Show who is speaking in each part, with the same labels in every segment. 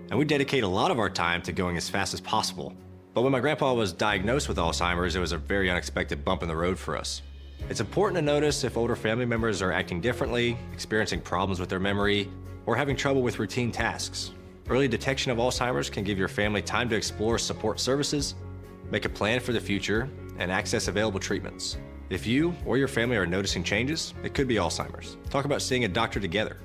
Speaker 1: and we dedicate a lot of our time to going as fast as possible. But when my grandpa was diagnosed with Alzheimer's, it was a very unexpected bump in the road for us. It's important to notice if older family members are acting differently, experiencing problems with their memory, or having trouble with routine tasks. Early detection of Alzheimer's can give your family time to explore support services, make a plan for the future, and access available treatments. If you or your family are noticing changes, it could be Alzheimer's. Talk about seeing a doctor together.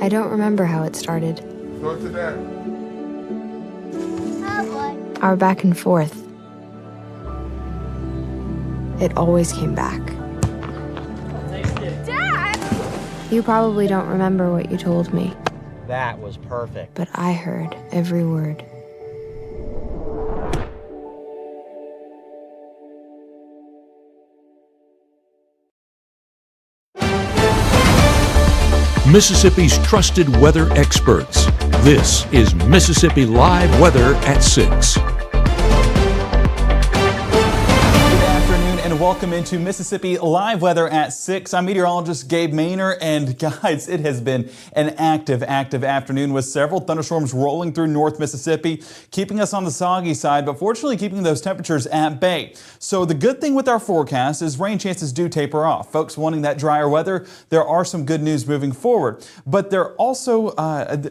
Speaker 2: I don't remember how it started.
Speaker 3: Go to that.
Speaker 2: Our back and forth. It always came back.
Speaker 4: Dad!
Speaker 2: You probably don't remember what you told me,
Speaker 5: That was perfect.
Speaker 2: but I heard every word.
Speaker 6: Mississippi's trusted weather experts. This is Mississippi Live Weather at 6.
Speaker 7: And welcome into Mississippi Live Weather at 6. I'm meteorologist Gabe Maynor, and guys, it has been an active afternoon with several thunderstorms rolling through North Mississippi, keeping us on the soggy side, but fortunately keeping those temperatures at bay. So the good thing with our forecast is rain chances do taper off. Folks wanting that drier weather, there are some good news moving forward, but there are also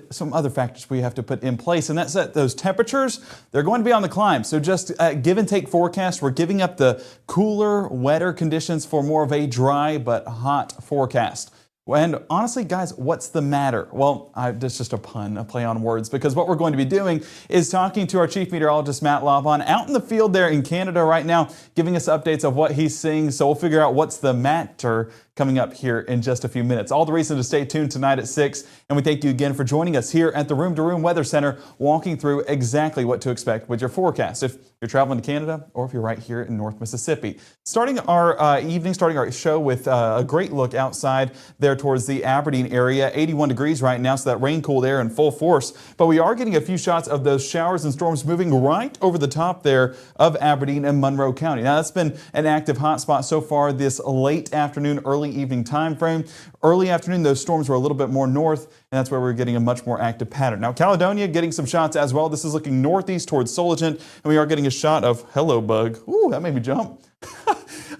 Speaker 7: some other factors we have to put in place, and that's that those temperatures, they're going to be on the climb. So just give and take forecast, we're giving up the cooler, wetter conditions for more of a dry but hot forecast. And honestly, guys, what's the matter? Well, that's just a pun, a play on words, because what we're going to be doing is talking to our chief meteorologist, Matt Laubon, out in the field there in Canada right now, giving us updates of what he's seeing. So we'll figure out what's the matter coming up here in just a few minutes. All the reason to stay tuned tonight at 6. And we thank you again for joining us here at the Room to Room Weather Center, walking through exactly what to expect with your forecast if you're traveling to Canada or if you're right here in North Mississippi. Starting our evening, starting our show with a great look outside there towards the Aberdeen area. 81 degrees right now, so that rain cooled air in full force. But we are getting a few shots of those showers and storms moving right over the top there of Aberdeen and Monroe County. Now, that's been an active hotspot so far this late afternoon, early evening time frame. Early afternoon, those storms were a little bit more north, and that's where we're getting a much more active pattern. Now, Caledonia getting some shots as well. This is looking northeast towards Soligent, and we are getting a shot of hello bug. Ooh, that made me jump.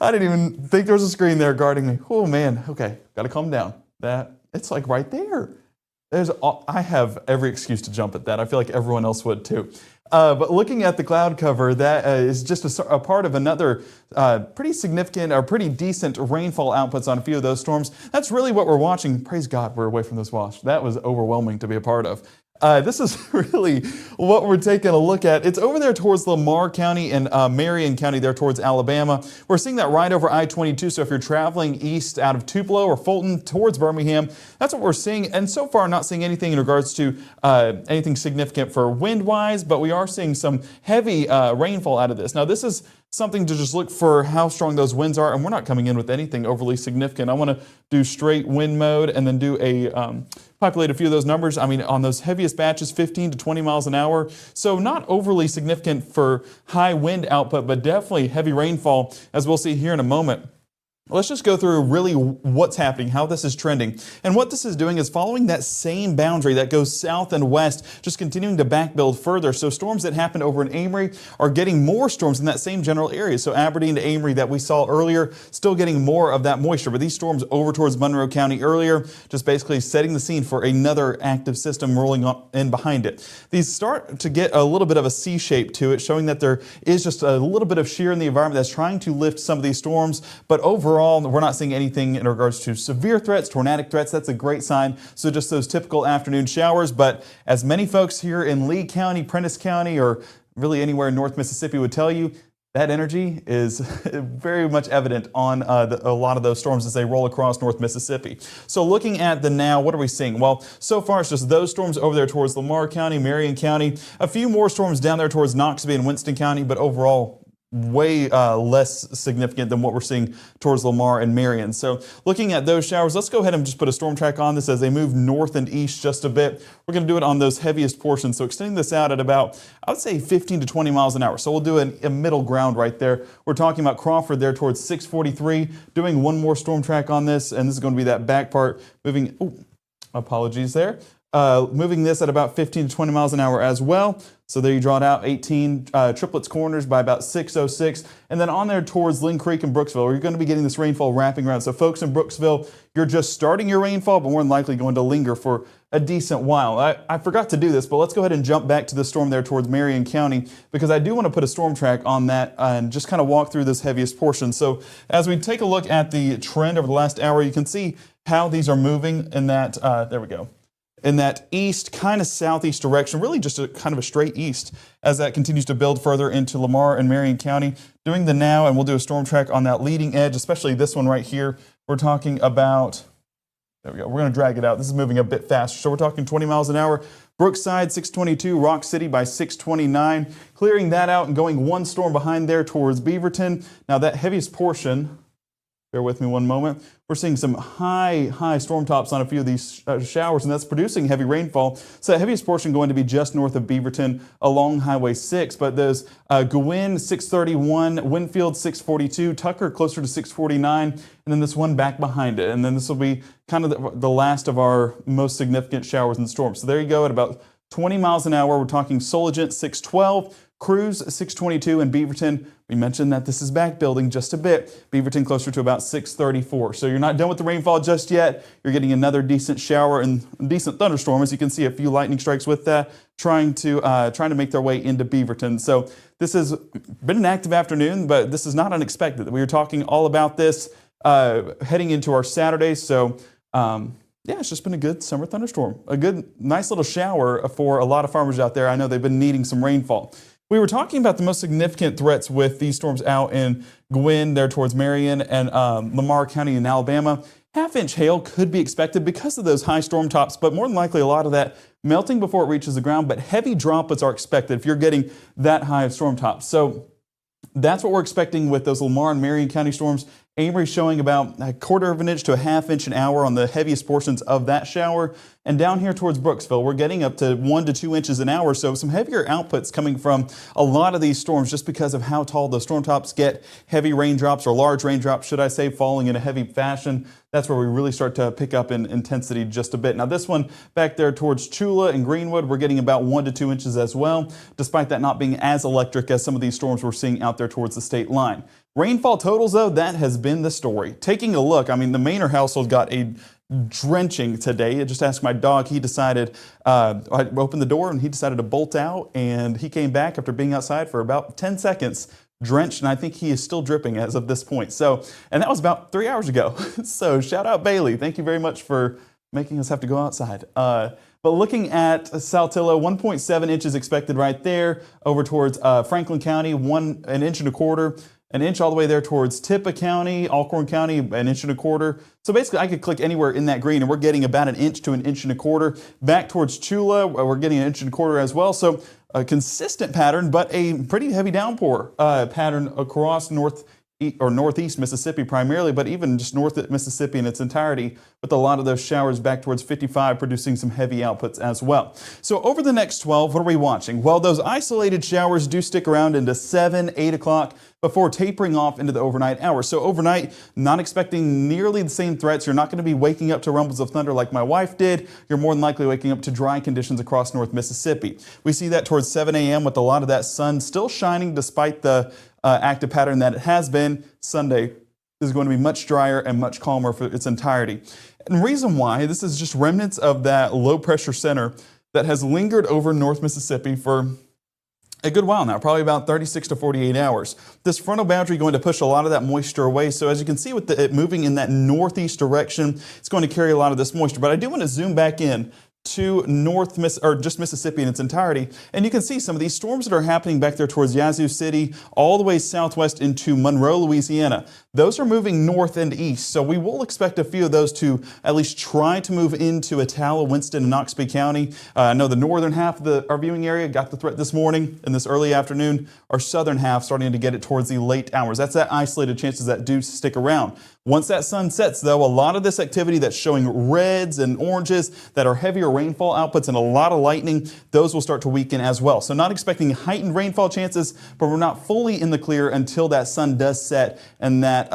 Speaker 7: I didn't even think there was a screen there guarding me. Oh man, okay, gotta calm down. It's like right there. I have every excuse to jump at that. I feel like everyone else would too. But looking at the cloud cover, that is just a part of another pretty significant or pretty decent rainfall outputs on a few of those storms. That's really what we're watching. Praise God, we're away from this wash. That was overwhelming to be a part of. This is really what we're taking a look at. It's over there towards Lamar County and Marion County there towards Alabama. We're seeing that right over I-22. So if you're traveling east out of Tupelo or Fulton towards Birmingham, that's what we're seeing. And so far, not seeing anything in regards to anything significant for wind-wise, but we are seeing some heavy rainfall out of this. Now, this is something to just look for how strong those winds are, and we're not coming in with anything overly significant. I want to do straight wind mode and then do populate a few of those numbers. I mean, on those heaviest batches, 15 to 20 miles an hour. So not overly significant for high wind output, but definitely heavy rainfall, as we'll see here in a moment. Let's just go through really what's happening, how this is trending. And what this is doing is following that same boundary that goes south and west, just continuing to back build further. So storms that happened over in Amory are getting more storms in that same general area. So Aberdeen to Amory that we saw earlier, still getting more of that moisture. But these storms over towards Monroe County earlier, just basically setting the scene for another active system rolling in behind it. These start to get a little bit of a C shape to it, showing that there is just a little bit of shear in the environment that's trying to lift some of these storms. But overall, we're not seeing anything in regards to severe threats, tornadic threats. That's a great sign. So just those typical afternoon showers. But as many folks here in Lee County, Prentiss County, or really anywhere in North Mississippi would tell you, that energy is very much evident on a lot of those storms as they roll across North Mississippi. So looking at the now, what are we seeing? Well, so far it's just those storms over there towards Lamar County, Marion County, a few more storms down there towards Noxubee and Winston County, but overall, way less significant than what we're seeing towards Lamar and Marion. So looking at those showers, let's go ahead and just put a storm track on this as they move north and east just a bit. We're going to do it on those heaviest portions. So extending this out at about, I would say 15 to 20 miles an hour. So we'll do a middle ground right there. We're talking about Crawford there towards 643, doing one more storm track on this. And this is going to be that back part moving, apologies there. Moving this at about 15 to 20 miles an hour as well. So there you draw it out, 18 Triplets Corners by about 6:06. And then on there towards Lynn Creek and Brooksville, you're going to be getting this rainfall wrapping around. So folks in Brooksville, you're just starting your rainfall, but more than likely going to linger for a decent while. I forgot to do this, but let's go ahead and jump back to the storm there towards Marion County, because I do want to put a storm track on that and just kind of walk through this heaviest portion. So as we take a look at the trend over the last hour, you can see how these are moving in that, there we go, in that east, kind of southeast direction, really just a kind of a straight east as that continues to build further into Lamar and Marion County. Doing the now, and we'll do a storm track on that leading edge, especially this one right here. We're talking about, there we go, we're going to drag it out. This is moving a bit faster. So we're talking 20 miles an hour. Brookside, 622, Rock City by 629. Clearing that out and going one storm behind there towards Beaverton. Now that heaviest portion, bear with me one moment. We're seeing some high storm tops on a few of these showers, and that's producing heavy rainfall. So the heaviest portion going to be just north of Beaverton along Highway 6, but there's Gwynn 631, Winfield 642, Tucker closer to 649, and then this one back behind it. And then this will be kind of the last of our most significant showers and storms. So there you go at about 20 miles an hour. We're talking Soligent 612, Cruz 622, and Beaverton. We mentioned that this is back building just a bit. Beaverton closer to about 634. So you're not done with the rainfall just yet. You're getting another decent shower and decent thunderstorm. As you can see, a few lightning strikes with that, trying to make their way into Beaverton. So this has been an active afternoon, but this is not unexpected. We were talking all about this heading into our Saturday. So yeah, it's just been a good summer thunderstorm. A good, nice little shower for a lot of farmers out there. I know they've been needing some rainfall. We were talking about the most significant threats with these storms out in Gwynn, there towards Marion, and Lamar County in Alabama. Half-inch hail could be expected because of those high storm tops, but more than likely a lot of that melting before it reaches the ground, but heavy droplets are expected if you're getting that high of storm tops. So that's what we're expecting with those Lamar and Marion County storms. Amory showing about a quarter of an inch to a half inch an hour on the heaviest portions of that shower. And down here towards Brooksville, we're getting up to 1 to 2 inches an hour. So some heavier outputs coming from a lot of these storms just because of how tall the storm tops get. Heavy raindrops, or large raindrops, should I say, falling in a heavy fashion. That's where we really start to pick up in intensity just a bit. Now this one back there towards Chula and Greenwood, we're getting about 1 to 2 inches as well, despite that not being as electric as some of these storms we're seeing out there towards the state line. Rainfall totals, though, that has been the story. Taking a look, I mean, the Maynor household got a drenching today. I just asked my dog. He decided, I opened the door and he decided to bolt out, and he came back after being outside for about 10 seconds, drenched, and I think he is still dripping as of this point. So, and that was about 3 hours ago. So shout out Bailey. Thank you very much for making us have to go outside. But looking at Saltillo, 1.7 inches expected right there. Over towards Franklin County, an inch and a quarter. An inch all the way there towards Tippah County, Alcorn County, an inch and a quarter. So basically I could click anywhere in that green and we're getting about an inch to an inch and a quarter. Back towards Chula, we're getting an inch and a quarter as well. So a consistent pattern, but a pretty heavy downpour pattern across northeast Mississippi primarily, but even just north of Mississippi in its entirety, with a lot of those showers back towards 55 producing some heavy outputs as well. So over the next 12, what are we watching? Well, those isolated showers do stick around into 7, 8 o'clock before tapering off into the overnight hours. So overnight, not expecting nearly the same threats. You're not going to be waking up to rumbles of thunder like my wife did. You're more than likely waking up to dry conditions across North Mississippi. We see that towards 7 a.m. with a lot of that sun still shining despite the active pattern that it has been. Sunday is going to be much drier and much calmer for its entirety. And the reason why, this is just remnants of that low pressure center that has lingered over North Mississippi for a good while now, probably about 36 to 48 hours. This frontal boundary going to push a lot of that moisture away. So as you can see with it moving in that northeast direction, it's going to carry a lot of this moisture. But I do want to zoom back in to just Mississippi in its entirety. And you can see some of these storms that are happening back there towards Yazoo City, all the way southwest into Monroe, Louisiana. those are moving north and east. So we will expect a few of those to at least try to move into Attala, Winston, and Noxubee County. I know the northern half of our viewing area got the threat this morning and this early afternoon. Our southern half starting to get it towards the late hours. That's that isolated chances that do stick around. Once that sun sets, though, a lot of this activity that's showing reds and oranges that are heavier rainfall outputs and a lot of lightning, those will start to weaken as well. So not expecting heightened rainfall chances, but we're not fully in the clear until that sun does set and that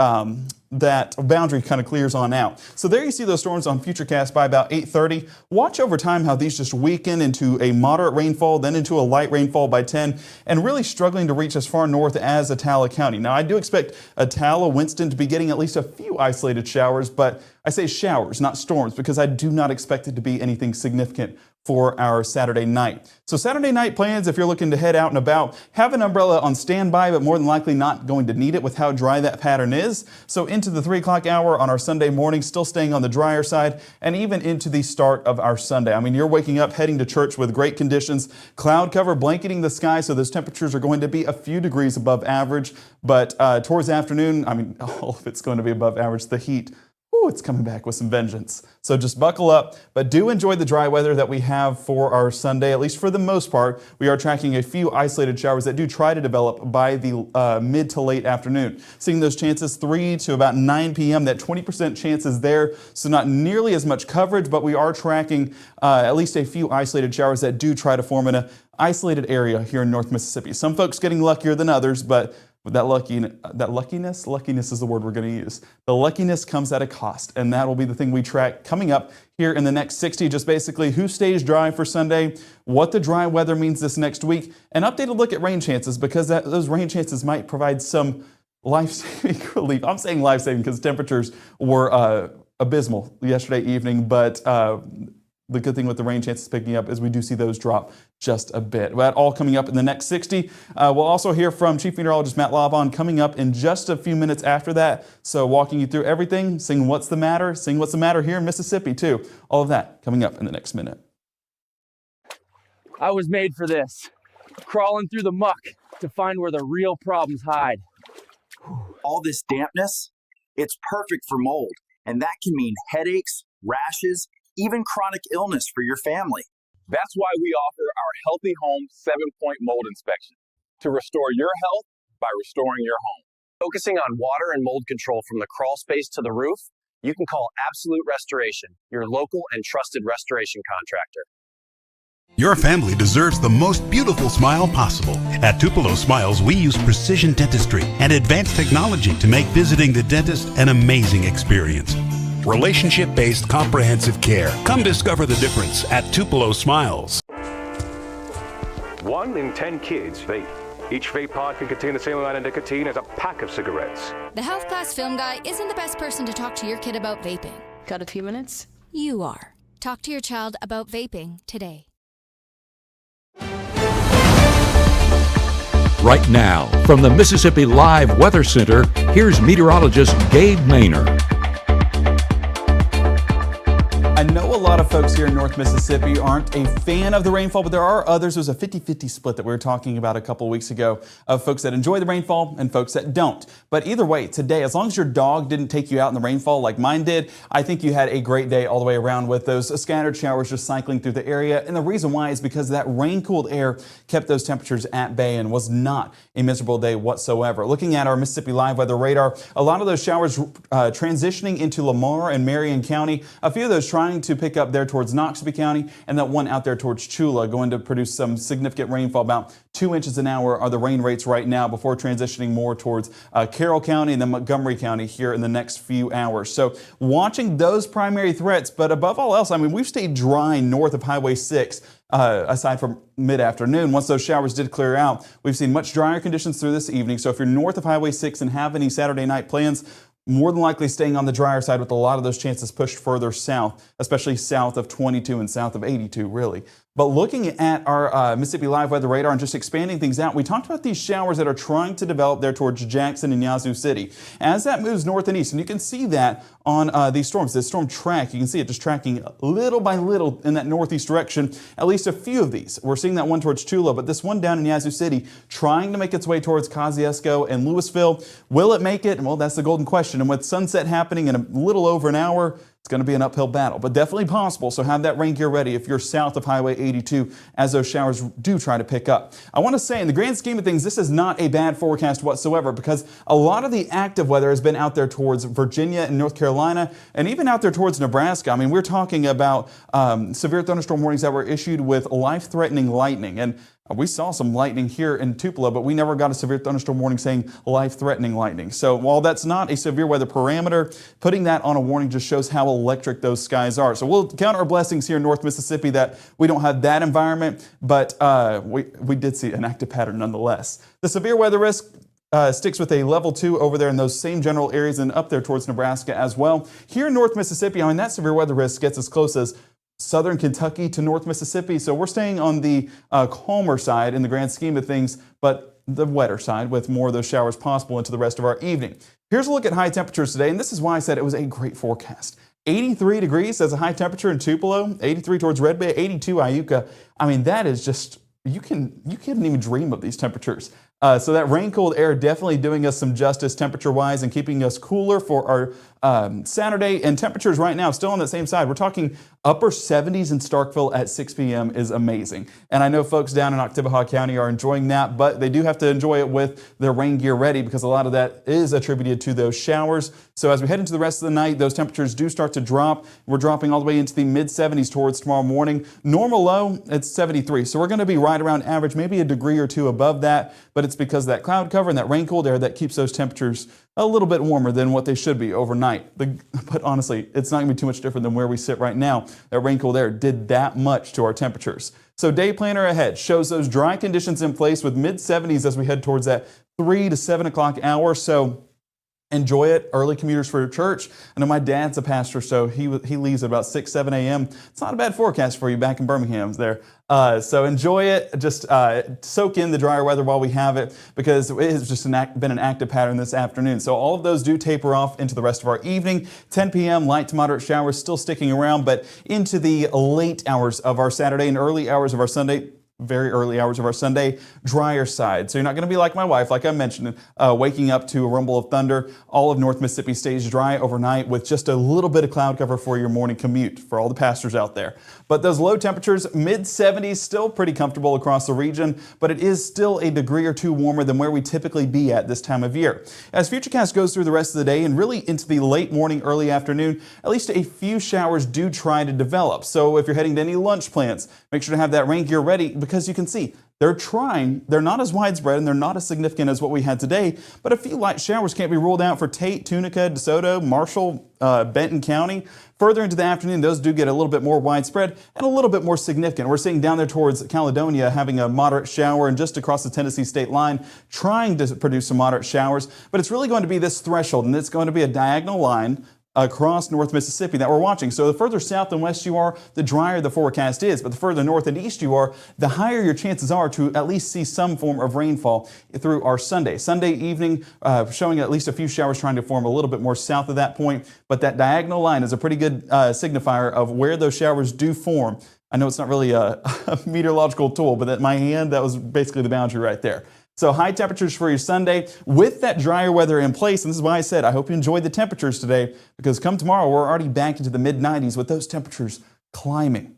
Speaker 7: boundary kind of clears on out. So there you see those storms on Futurecast by about 8:30. Watch over time how these just weaken into a moderate rainfall, then into a light rainfall by 10, and really struggling to reach as far north as Attala County. Now, I do expect Attala, Winston to be getting at least a few isolated showers, but I say showers, not storms, because I do not expect it to be anything significant for our Saturday night. So Saturday night plans, if you're looking to head out and about, have an umbrella on standby, but more than likely not going to need it with how dry that pattern is. So into the 3 o'clock hour on our Sunday morning, still staying on the drier side, and even into the start of our Sunday. I mean, you're waking up, heading to church with great conditions, cloud cover blanketing the sky, so those temperatures are going to be a few degrees above average. But towards the afternoon, I mean, all of it's going to be above average. The heat, it's coming back with some vengeance. So just buckle up, but do enjoy the dry weather that we have for our Sunday, at least for the most part. We are tracking a few isolated showers that do try to develop by the mid to late afternoon. Seeing those chances 3 to about 9 p.m., that 20% chance is there, so not nearly as much coverage, but we are tracking at least a few isolated showers that do try to form in an isolated area here in North Mississippi. Some folks getting luckier than others, but that luckiness is the word we're going to use. The luckiness comes at a cost, and that will be the thing we track coming up here in the next 60. Just basically who stays dry for Sunday, what the dry weather means this next week, an updated look at rain chances, because those rain chances might provide some life-saving relief. I'm saying life-saving because temperatures were abysmal yesterday evening, but the good thing with the rain chances picking up is we do see those drop just a bit. That all coming up in the next 60. We'll also hear from Chief Meteorologist Matt Laubon coming up in just a few minutes after that. So walking you through everything, seeing what's the matter here in Mississippi too. All of that coming up in the next minute.
Speaker 3: I was made for this. Crawling through the muck to find where the real problems hide.
Speaker 4: All this dampness, it's perfect for mold, and that can mean headaches, rashes, even chronic illness for your family.
Speaker 8: That's why we offer our Healthy Home 7-point mold inspection to restore your health by restoring your home.
Speaker 9: Focusing on water and mold control from the crawl space to the roof, you can call Absolute Restoration, your local and trusted restoration contractor.
Speaker 10: Your family deserves the most beautiful smile possible. At Tupelo Smiles, we use precision dentistry and advanced technology to make visiting the dentist an amazing experience. Relationship-based comprehensive care. Come discover the difference at Tupelo Smiles.
Speaker 11: 1 in 10 kids vape. Each vape pod can contain the same amount of nicotine as a pack of cigarettes.
Speaker 12: The Health Class Film Guy isn't the best person to talk to your kid about vaping. Got a few minutes? You are. Talk to your child about vaping today.
Speaker 6: Right now, from the Mississippi Live Weather Center, here's meteorologist Gabe Maynor.
Speaker 7: I know a lot of folks here in North Mississippi aren't a fan of the rainfall, but there are others. There's a 50-50 split that we were talking about a couple weeks ago of folks that enjoy the rainfall and folks that don't. But either way, today, as long as your dog didn't take you out in the rainfall like mine did, I think you had a great day all the way around with those scattered showers just cycling through the area. And the reason why is because that rain-cooled air kept those temperatures at bay and was not a miserable day whatsoever. Looking at our Mississippi Live Weather radar, a lot of those showers transitioning into Lamar and Marion County, a few of those trying to pick up there towards Noxubee County, and that one out there towards Chula going to produce some significant rainfall. About 2 inches an hour are the rain rates right now before transitioning more towards Carroll County and then Montgomery County here in the next few hours. So watching those primary threats, but above all else, I mean, we've stayed dry north of Highway 6 aside from mid-afternoon. Once those showers did clear out, we've seen much drier conditions through this evening. So if you're north of Highway 6 and have any Saturday night plans, more than likely staying on the drier side with a lot of those chances pushed further south, especially south of 22 and south of 82, really. But looking at our Mississippi Live Weather Radar and just expanding things out, we talked about these showers that are trying to develop there towards Jackson and Yazoo City. As that moves north and east, and you can see that on these storms, this storm track, you can see it just tracking little by little in that northeast direction, at least a few of these. We're seeing that one towards Tula, but this one down in Yazoo City trying to make its way towards Kosciuszko and Louisville. Will it make it? Well, that's the golden question. And with sunset happening in a little over an hour, it's going to be an uphill battle, but definitely possible. So have that rain gear ready if you're south of Highway 82 as those showers do try to pick up. I want to say in the grand scheme of things, this is not a bad forecast whatsoever because a lot of the active weather has been out there towards Virginia and North Carolina and even out there towards Nebraska. I mean, we're talking about severe thunderstorm warnings that were issued with life-threatening lightning. And we saw some lightning here in Tupelo, but we never got a severe thunderstorm warning saying life-threatening lightning. So while that's not a severe weather parameter, putting that on a warning just shows how electric those skies are. So we'll count our blessings here in North Mississippi that we don't have that environment, but we did see an active pattern nonetheless. The severe weather risk sticks with a level 2 over there in those same general areas and up there towards Nebraska as well. Here in North Mississippi, I mean, that severe weather risk gets as close as southern Kentucky to North Mississippi. So we're staying on the calmer side in the grand scheme of things, but the wetter side with more of those showers possible into the rest of our evening. Here's a look at high temperatures today, and this is why I said it was a great forecast. 83 degrees as a high temperature in Tupelo, 83 towards Red Bay, 82 Iuka. I mean, that is just, you couldn't even dream of these temperatures. So that rain-cold air definitely doing us some justice temperature-wise and keeping us cooler for our Saturday. And temperatures right now still on that same side. We're talking upper 70s in Starkville at 6 p.m. is amazing. And I know folks down in Oktibbeha County are enjoying that, but they do have to enjoy it with their rain gear ready because a lot of that is attributed to those showers. So as we head into the rest of the night, those temperatures do start to drop. We're dropping all the way into the mid-70s towards tomorrow morning. Normal low, it's 73. So we're going to be right around average, maybe a degree or two above that, but it's because of that cloud cover and that rain-cold air that keeps those temperatures a little bit warmer than what they should be overnight. But honestly, it's not going to be too much different than where we sit right now. That rain-cold air did that much to our temperatures. So day planner ahead shows those dry conditions in place with mid-70s as we head towards that 3 to 7 o'clock hour. So enjoy it. Early commuters for church. I know my dad's a pastor, so he leaves at about 6, 7 a.m. It's not a bad forecast for you back in Birmingham there. So enjoy it. Just soak in the drier weather while we have it because it has just been an active pattern this afternoon. So all of those do taper off into the rest of our evening. 10 p.m. light to moderate showers still sticking around, but into the late hours of our Saturday and early hours of our Sunday, very early hours of our Sunday, drier side. So you're not going to be like my wife, like I mentioned, waking up to a rumble of thunder. All of North Mississippi stays dry overnight with just a little bit of cloud cover for your morning commute for all the pastors out there. But those low temperatures, mid-70s, still pretty comfortable across the region, but it is still a degree or two warmer than where we typically be at this time of year. As Futurecast goes through the rest of the day and really into the late morning, early afternoon, at least a few showers do try to develop. So if you're heading to any lunch plants, make sure to have that rain gear ready because you can see they're trying. They're not as widespread and they're not as significant as what we had today, but a few light showers can't be ruled out for Tate, Tunica, DeSoto, Marshall, Benton County. Further into the afternoon, those do get a little bit more widespread and a little bit more significant. We're seeing down there towards Caledonia having a moderate shower and just across the Tennessee state line trying to produce some moderate showers, but it's really going to be this threshold and it's going to be a diagonal line across North Mississippi that we're watching. So the further south and west you are, the drier the forecast is. But the further north and east you are, the higher your chances are to at least see some form of rainfall through our Sunday. Sunday evening, showing at least a few showers trying to form a little bit more south of that point. But that diagonal line is a pretty good signifier of where those showers do form. I know it's not really a meteorological tool, but at my hand, that was basically the boundary right there. So high temperatures for your Sunday with that drier weather in place. And this is why I said I hope you enjoyed the temperatures today because come tomorrow, we're already back into the mid-90s with those temperatures climbing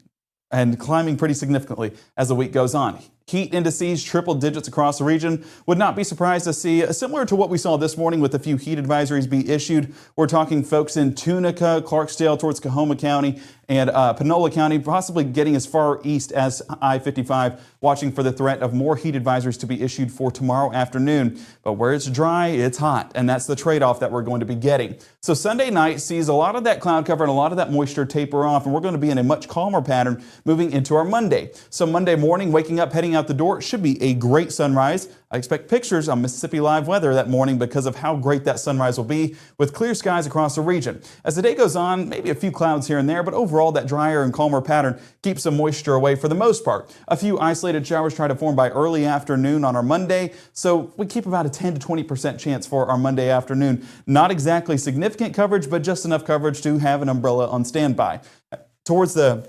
Speaker 7: and climbing pretty significantly as the week goes on. Heat indices, triple digits across the region. Would not be surprised to see, similar to what we saw this morning with a few heat advisories be issued. We're talking folks in Tunica, Clarksdale towards Coahoma County, and Panola County, possibly getting as far east as I-55, watching for the threat of more heat advisories to be issued for tomorrow afternoon. But where it's dry, it's hot, and that's the trade-off that we're going to be getting. So Sunday night sees a lot of that cloud cover and a lot of that moisture taper off, and we're going to be in a much calmer pattern moving into our Monday. So Monday morning, waking up, heading out the door, it should be a great sunrise. I expect pictures on Mississippi Live Weather that morning because of how great that sunrise will be with clear skies across the region. As the day goes on, maybe a few clouds here and there, but overall that drier and calmer pattern keeps some moisture away for the most part. A few isolated showers try to form by early afternoon on our Monday, so we keep about a 10 to 20% chance for our Monday afternoon. Not exactly significant coverage, but just enough coverage to have an umbrella on standby. Towards the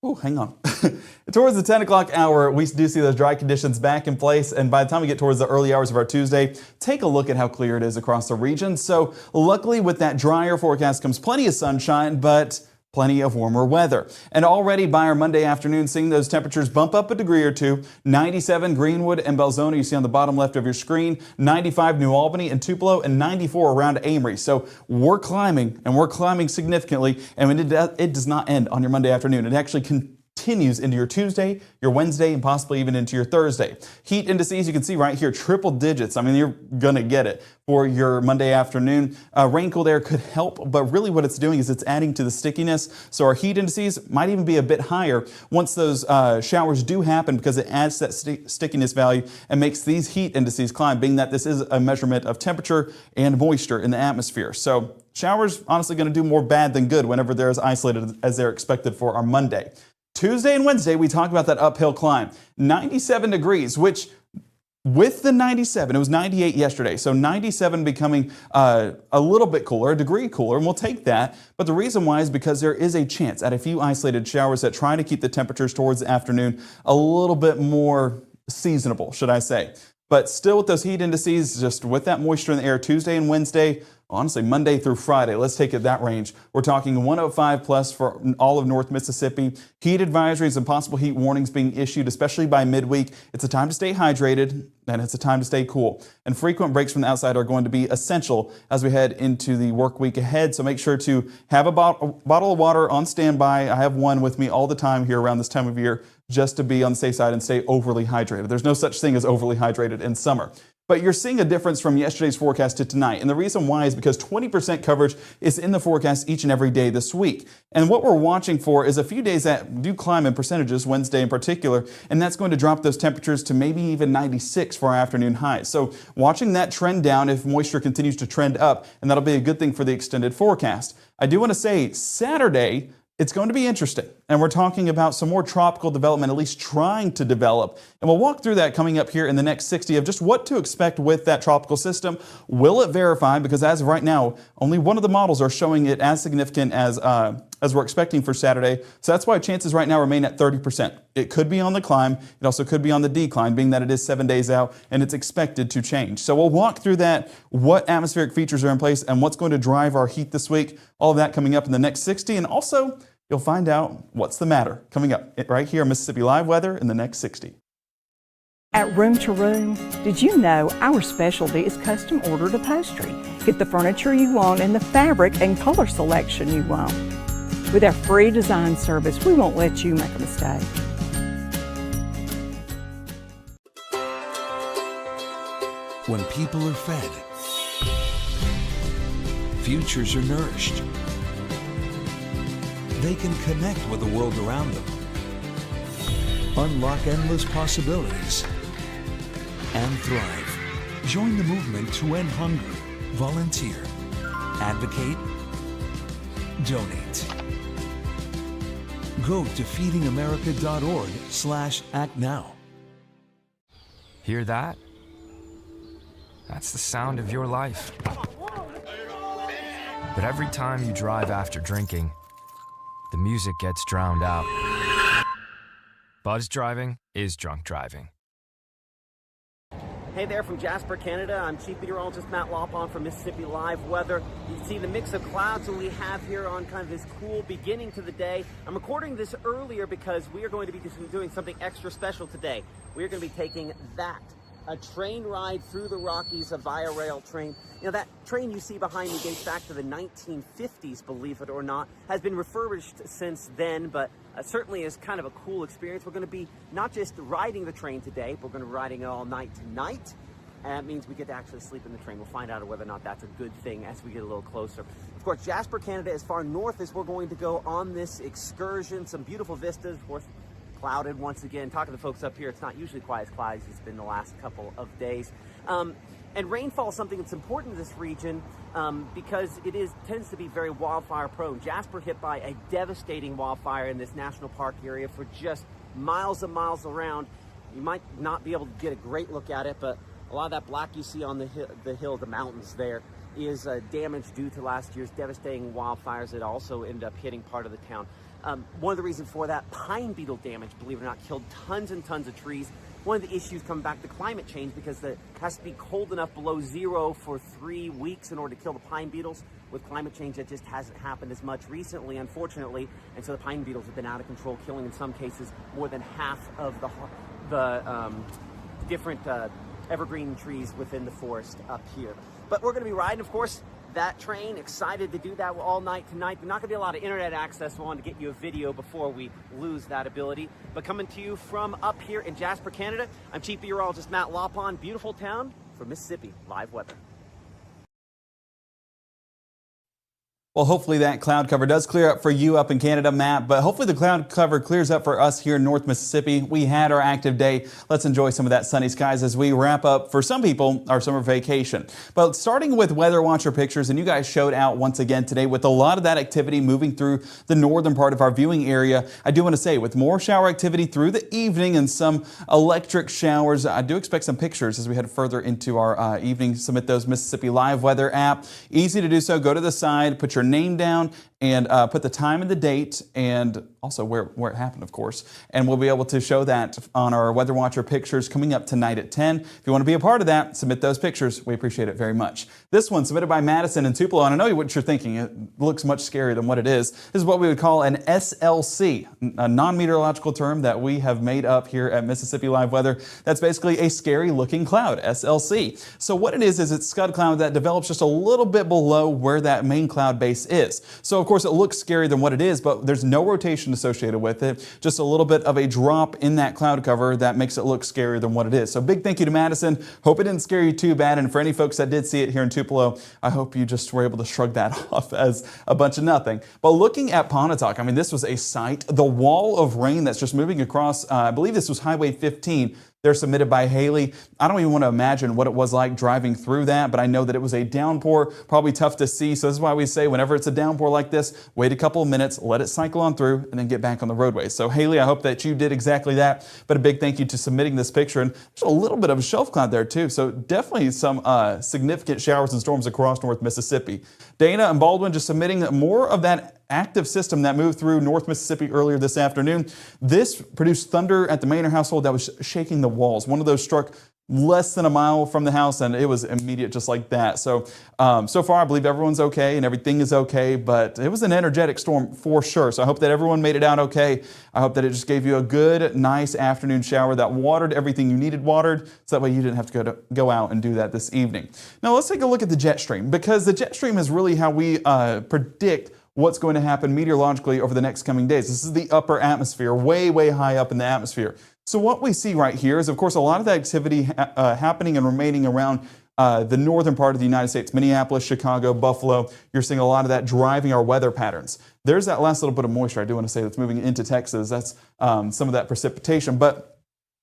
Speaker 7: Towards the 10 o'clock hour, we do see those dry conditions back in place, and by the time we get towards the early hours of our Tuesday, take a look at how clear it is across the region. So luckily with that drier forecast comes plenty of sunshine, but plenty of warmer weather. And already by our Monday afternoon, seeing those temperatures bump up a degree or two. 97 Greenwood and Belzoni, you see on the bottom left of your screen, 95 New Albany and Tupelo, and 94 around Amory. So we're climbing, and we're climbing significantly, and it does not end on your Monday afternoon. It actually continues into your Tuesday, your Wednesday, and possibly even into your Thursday. Heat indices, you can see right here, triple digits. I mean, you're going to get it for your Monday afternoon. Rain cool air could help, but really what it's doing is it's adding to the stickiness. So our heat indices might even be a bit higher once those showers do happen, because it adds that stickiness value and makes these heat indices climb, being that this is a measurement of temperature and moisture in the atmosphere. So showers honestly going to do more bad than good whenever they're as isolated as they're expected for our Monday. Tuesday and Wednesday, we talk about that uphill climb. 97 degrees, which with the 97, it was 98 yesterday, so 97 becoming a little bit cooler, a degree cooler, and we'll take that. But the reason why is because there is a chance at a few isolated showers that try to keep the temperatures towards the afternoon a little bit more seasonable, should I say. But still with those heat indices, just with that moisture in the air, Tuesday and Wednesday, honestly, Monday through Friday, let's take it that range. We're talking 105 plus for all of North Mississippi. Heat advisories and possible heat warnings being issued, especially by midweek. It's a time to stay hydrated, and it's a time to stay cool. And frequent breaks from the outside are going to be essential as we head into the work week ahead. So make sure to have a bottle of water on standby. I have one with me all the time here around this time of year, just to be on the safe side and stay overly hydrated. There's no such thing as overly hydrated in summer. But you're seeing a difference from yesterday's forecast to tonight. And the reason why is because 20% coverage is in the forecast each and every day this week. And what we're watching for is a few days that do climb in percentages, Wednesday in particular, and that's going to drop those temperatures to maybe even 96 for our afternoon highs. So watching that trend down if moisture continues to trend up, and that'll be a good thing for the extended forecast. I do want to say Saturday, it's going to be interesting, and we're talking about some more tropical development, at least trying to develop. And we'll walk through that coming up here in the next 60 of just what to expect with that tropical system. Will it verify? Because as of right now, only one of the models are showing it as significant as we're expecting for Saturday. So that's why chances right now remain at 30%. It could be on the climb. It also could be on the decline, being that it is 7 days out and it's expected to change. So we'll walk through that, what atmospheric features are in place and what's going to drive our heat this week. All of that coming up in the next 60. And also, you'll find out what's the matter coming up right here on Mississippi Live Weather in the next 60.
Speaker 13: At Room to Room, did you know our specialty is custom ordered upholstery? Get the furniture you want and the fabric and color selection you want. With our free design service, we won't let you make a mistake.
Speaker 6: When people are fed, futures are nourished. They can connect with the world around them, unlock endless possibilities, and thrive. Join the movement to end hunger. Volunteer. Advocate. Donate. Go to feedingamerica.org/actnow.
Speaker 14: Hear that? That's the sound of your life. But every time you drive after drinking, the music gets drowned out. Buzz driving is drunk driving.
Speaker 15: Hey there from Jasper, Canada. I'm Chief Meteorologist Matt Lopon from Mississippi Live Weather. You can see the mix of clouds that we have here on kind of this cool beginning to the day. I'm recording this earlier because we are going to be doing something extra special today. We are going to be taking a train ride through the Rockies, a Via Rail train. You know, that train you see behind me dates back to the 1950s, believe it or not. Has been refurbished since then, but certainly is kind of a cool experience. We're going to be not just riding the train today, but we're going to be riding it all night tonight. And that means we get to actually sleep in the train. We'll find out whether or not that's a good thing as we get a little closer. Of course, Jasper, Canada, as far north as we're going to go on this excursion. Some beautiful vistas, of course. clouded once again. Talking to the folks up here, it's not usually quite as cloudy as it's been the last couple of days. And rainfall is something that's important in this region because it tends to be very wildfire prone. Jasper hit by a devastating wildfire in this national park area for just miles and miles around. You might not be able to get a great look at it, but a lot of that black you see on the mountains there, is damage due to last year's devastating wildfires that also ended up hitting part of the town. One of the reasons for that, pine beetle damage, believe it or not, killed tons and tons of trees. One of the issues coming back to climate change, because it has to be cold enough below zero for 3 weeks in order to kill the pine beetles. With climate change, that just hasn't happened as much recently, unfortunately, and so the pine beetles have been out of control, killing in some cases more than half of the different evergreen trees within the forest up here. But we're going to be riding, of course, that train. Excited to do that all night tonight. There's not going to be a lot of internet access. So I wanted to get you a video before we lose that ability. But coming to you from up here in Jasper, Canada, I'm Chief Meteorologist Matt Lopon. Beautiful town for Mississippi Live Weather.
Speaker 7: Well, hopefully that cloud cover does clear up for you up in Canada, Matt, but hopefully the cloud cover clears up for us here in North Mississippi. We had our active day. Let's enjoy some of that sunny skies as we wrap up, for some people, our summer vacation. But starting with Weather Watcher pictures, and you guys showed out once again today with a lot of that activity moving through the northern part of our viewing area. I do want to say, with more shower activity through the evening and some electric showers, I do expect some pictures as we head further into our evening. Submit those Mississippi Live Weather app. Easy to do so. Go to the side, put your name down, and put the time and the date, and also where it happened, of course. And we'll be able to show that on our Weather Watcher pictures coming up tonight at 10. If you want to be a part of that, submit those pictures. We appreciate it very much. This one submitted by Madison in Tupelo, and I know what you're thinking. It looks much scarier than what it is. This is what we would call an SLC, a non-meteorological term that we have made up here at Mississippi Live Weather. That's basically a scary looking cloud, SLC. So what it is it's scud cloud that develops just a little bit below where that main cloud base is. So of course it looks scarier than what it is, but there's no rotation associated with it. Just a little bit of a drop in that cloud cover that makes it look scarier than what it is. So big thank you to Madison. Hope it didn't scare you too bad. And for any folks that did see it here in Tupelo, I hope you just were able to shrug that off as a bunch of nothing. But looking at Pontotoc, I mean, this was a sight. The wall of rain that's just moving across, I believe this was Highway 15. They're submitted by Haley. I don't even want to imagine what it was like driving through that, but I know that it was a downpour, probably tough to see. So this is why we say whenever it's a downpour like this, wait a couple of minutes, let it cycle on through, and then get back on the roadway. So Haley, I hope that you did exactly that. But a big thank you to submitting this picture. And there's a little bit of a shelf cloud there too. So definitely some significant showers and storms across North Mississippi. Dana and Baldwin just submitting more of that active system that moved through North Mississippi earlier this afternoon. This produced thunder at the Maynard household that was shaking the walls. One of those struck less than a mile from the house, and it was immediate just like that. So, so far I believe everyone's okay and everything is okay, but it was an energetic storm for sure. So I hope that everyone made it out okay. I hope that it just gave you a good, nice afternoon shower that watered everything you needed watered, so that way you didn't have to go out and do that this evening. Now let's take a look at the jet stream, because the jet stream is really how we predict what's going to happen meteorologically over the next coming days. This is the upper atmosphere, way, way high up in the atmosphere. So what we see right here is, of course, a lot of the activity happening and remaining around the northern part of the United States, Minneapolis, Chicago, Buffalo. You're seeing a lot of that driving our weather patterns. There's that last little bit of moisture I do want to say that's moving into Texas. That's some of that precipitation. But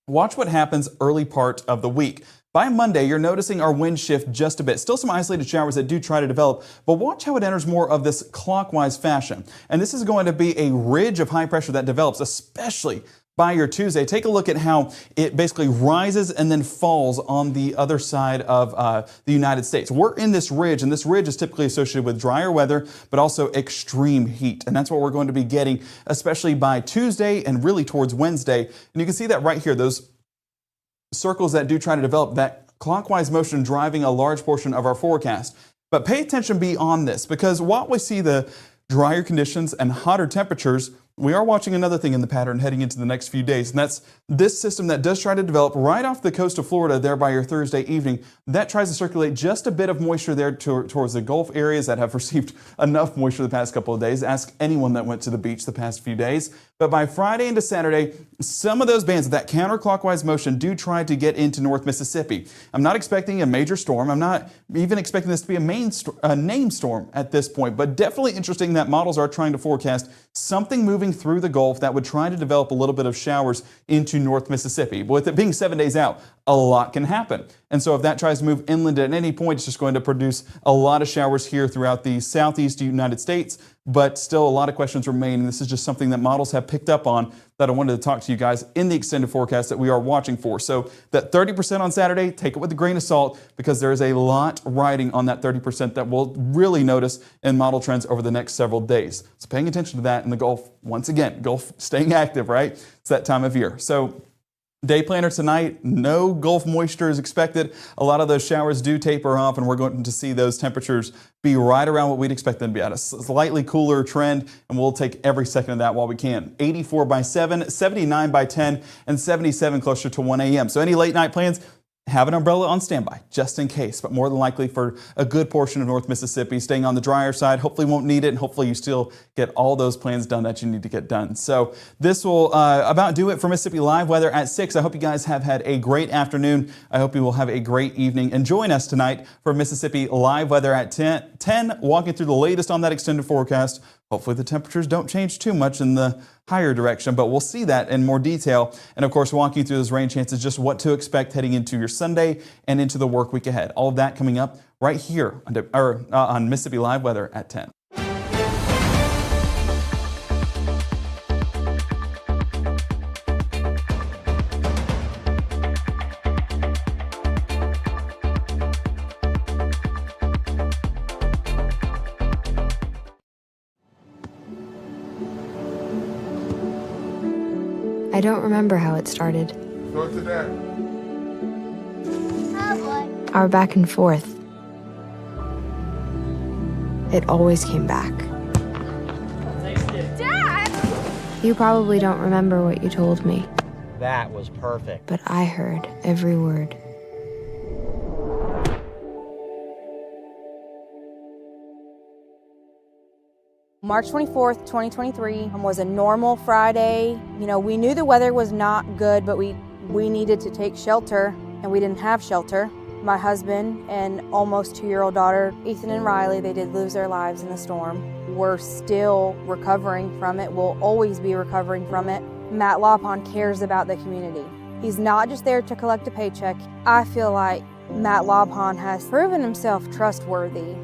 Speaker 7: watch what happens early part of the week. By Monday, you're noticing our wind shift just a bit. Still some isolated showers that do try to develop, but watch how it enters more of this clockwise fashion. And this is going to be a ridge of high pressure that develops, especially by your Tuesday. Take a look at how it basically rises and then falls on the other side of the United States. We're in this ridge, and this ridge is typically associated with drier weather, but also extreme heat. And that's what we're going to be getting, especially by Tuesday and really towards Wednesday. And you can see that right here, those circles that do try to develop, that clockwise motion driving a large portion of our forecast. But pay attention beyond this, because while we see the drier conditions and hotter temperatures, we are watching another thing in the pattern heading into the next few days, and that's this system that does try to develop right off the coast of Florida there by your Thursday evening. That tries to circulate just a bit of moisture there towards the Gulf areas that have received enough moisture the past couple of days. Ask anyone that went to the beach the past few days. But by Friday into Saturday, some of those bands of that counterclockwise motion do try to get into North Mississippi. I'm not expecting a major storm. I'm not even expecting this to be a named storm at this point, but definitely interesting that models are trying to forecast something moving moving through the Gulf that would try to develop a little bit of showers into North Mississippi. But with it being 7 days out, a lot can happen. And so if that tries to move inland at any point, it's just going to produce a lot of showers here throughout the southeast United States. But still, a lot of questions remain. This is just something that models have picked up on that I wanted to talk to you guys in the extended forecast that we are watching for. So that 30% on Saturday, take it with a grain of salt, because there is a lot riding on that 30% that we'll really notice in model trends over the next several days. So paying attention to that in the Gulf, once again, Gulf staying active, right? It's that time of year. So day planner tonight, no Gulf moisture is expected. A lot of those showers do taper off, and we're going to see those temperatures be right around what we'd expect them to be at, a slightly cooler trend, and we'll take every second of that while we can. 84 by 7, 79 by 10, and 77 closer to 1 a.m. So any late night plans, have an umbrella on standby just in case, but more than likely for a good portion of North Mississippi, staying on the drier side. Hopefully won't need it, and hopefully you still get all those plans done that you need to get done. So this will about do it for Mississippi Live Weather at 6. I hope you guys have had a great afternoon. I hope you will have a great evening, and join us tonight for Mississippi Live Weather at 10, walking through the latest on that extended forecast. Hopefully the temperatures don't change too much in the higher direction, but we'll see that in more detail. And of course, walking through those rain chances, just what to expect heading into your Sunday and into the work week ahead. All of that coming up right here on Mississippi Live Weather at 10.
Speaker 2: I don't remember how it started.
Speaker 16: Go to that.
Speaker 2: Our back and forth. It always came back.
Speaker 12: Dad!
Speaker 2: You probably don't remember what you told me,
Speaker 5: That was perfect.
Speaker 2: but I heard every word.
Speaker 17: March 24th, 2023 was a normal Friday. You know, we knew the weather was not good, but we needed to take shelter, and we didn't have shelter. My husband and almost 2-year-old daughter, Ethan and Riley, they did lose their lives in the storm. We're still recovering from it. We'll always be recovering from it. Matt Lawpon cares about the community. He's not just there to collect a paycheck. I feel like Matt Lawpon has proven himself trustworthy